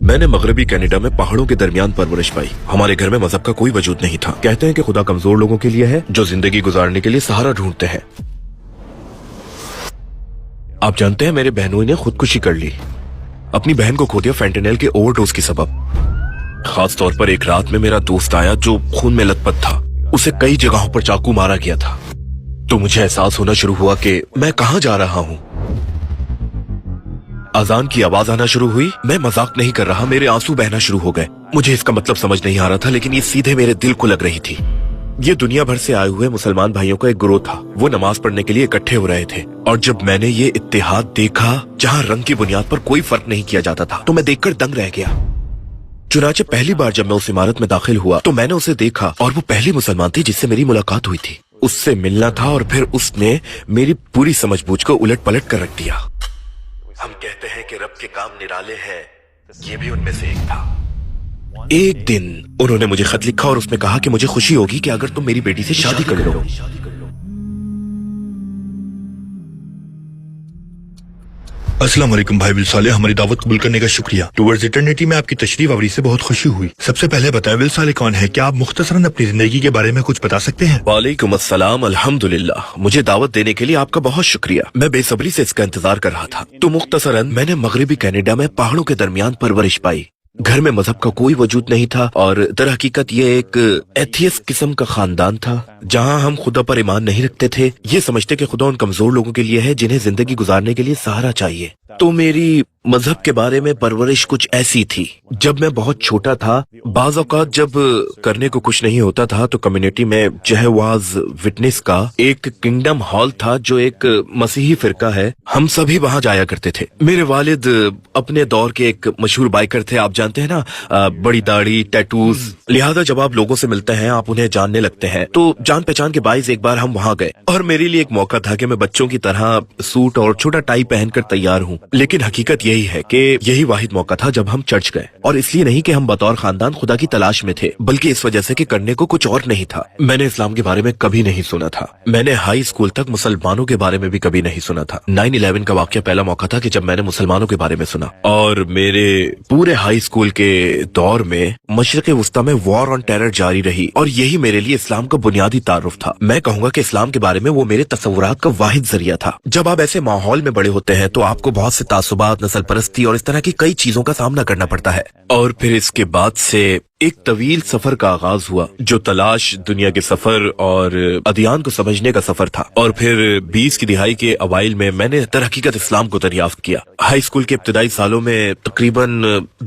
मैंने मगरबी कनाडा में पहाड़ों के दरमियान परवरिश पाई। हमारे घर में मजहब का कोई वजूद नहीं था। कहते हैं कि खुदा कमजोर लोगों के लिए है जो जिंदगी गुजारने के लिए सहारा ढूंढते हैं। आप जानते हैं मेरे बहनों ने खुदकुशी कर ली। अपनी बहन को खो दिया फेंटेनिल के ओवरडोज की सबब। खास तौर पर एक रात में मेरा दोस्त आया जो खून में लथपथ था। उसे कई जगहों पर चाकू मारा गया था। तो मुझे एहसास होना शुरू हुआ कि मैं कहां जा रहा हूं। अजान की आवाज आना शुरू हुई। मैं मजाक नहीं कर रहा, मेरे आंसू बहना शुरू हो गए। मुझे इसका मतलब समझ नहीं आ रहा था, लेकिन ये सीधे मेरे दिल को लग रही थी। ये दुनिया भर से आए हुए मुसलमान भाइयों का एक ग्रोह था। वो नमाज पढ़ने के लिए इकट्ठे हो रहे थे, और जब मैंने ये इत्तेहाद देखा जहां रंग की बुनियाद पर कोई फर्क नहीं किया जाता था, तो मैं देखकर दंग रह गया। चुनाचे पहली बार जब मैं उस इमारत में दाखिल हुआ तो मैंने उसे देखा, और वो पहली मुसलमान थी जिससे मेरी मुलाकात हुई थी। उससे मिलना था और फिर उसने मेरी पूरी समझबूझ को उलट पलट कर रख दिया। हम कहते हैं कि रब के काम निराले हैं, ये भी उनमें से एक था। एक दिन उन्होंने मुझे खत लिखा और उसमें कहा कि मुझे खुशी होगी कि अगर तुम मेरी बेटी से शादी कर लो। अस्सलाम वालेकुम भाई विल साले, हमारी दावत कबूल करने का शुक्रिया। टुवर्ड्स इटर्निटी में आपकी तशरीफ आवरी से बहुत खुशी हुई। सबसे पहले बताएं विल साले कौन है? क्या आप मुख्तसरन अपनी जिंदगी के बारे में कुछ बता सकते हैं? वालेकुम अस्सलाम, अल्हम्दुलिल्लाह। मुझे दावत देने के लिए आपका बहुत शुक्रिया। मैं बेसब्री से इसका इंतजार कर रहा था। तो मुख्तसरन मैंने मगरबी कनाडा में पहाड़ों के दरमियान परवरिश पाई। घर में मजहब का कोई वजूद नहीं था, और दर हकीकत ये एक एथियस्ट किस्म का खानदान था जहां हम खुदा पर ईमान नहीं रखते थे। ये समझते कि खुदा उन कमजोर लोगों के लिए है जिन्हें जिंदगी गुजारने के लिए सहारा चाहिए। तो मेरी मजहब के बारे में परवरिश कुछ ऐसी थी। जब मैं बहुत छोटा था, बाज़ औक़ात जब करने को कुछ नहीं होता था तो कम्युनिटी में जहवाज विटनेस का एक किंगडम हॉल था जो एक मसीही फिरका है। हम सभी वहां जाया करते थे। मेरे वालिद अपने दौर के एक मशहूर बाइकर थे, आप जानते हैं ना, बड़ी दाढ़ी, टैटूज। लिहाजा जब आप लोगों से मिलते हैं आप उन्हें जानने लगते हैं। तो जान पहचान के बाइस एक बार हम वहां गए, और मेरे लिए एक मौका था कि मैं बच्चों की तरह सूट और छोटा टाई पहनकर तैयार हूँ। लेकिन हकीकत यही है कि यही वाहिद मौका था जब हम चर्च गए, और इसलिए नहीं कि हम बतौर खानदान खुदा की तलाश में थे, बल्कि इस वजह से कि करने को कुछ और नहीं था। मैंने इस्लाम के बारे में कभी नहीं सुना था। मैंने हाई स्कूल तक मुसलमानों के बारे में भी कभी नहीं सुना था। 9/11 का वाकया पहला मौका था कि जब मैंने मुसलमानों के बारे में सुना, और मेरे पूरे हाई स्कूल के दौर में मशरिक़ वुस्ता में वॉर ऑन टेरर जारी रही, और यही मेरे लिए इस्लाम का बुनियादी तारुफ था। मैं कहूंगा कि इस्लाम के बारे में वो मेरे तसव्वुरात का वाहिद जरिया था। जब आप ऐसे माहौल में बड़े होते हैं तो आपको बहुत से तासुबात, नस्ल परस्ती और इस तरह की कई चीजों का सामना करना पड़ता है। और फिर इसके बाद से एक तवील सफर का आगाज हुआ, जो तलाश, दुनिया के सफर और अदियान को समझने का सफर था। और फिर 20 की दिहाई के अवाइल में मैंने दर हकीकत इस्लाम को दरियाफ्त किया। हाई स्कूल के इब्तिदाई सालों में तकरीबन 2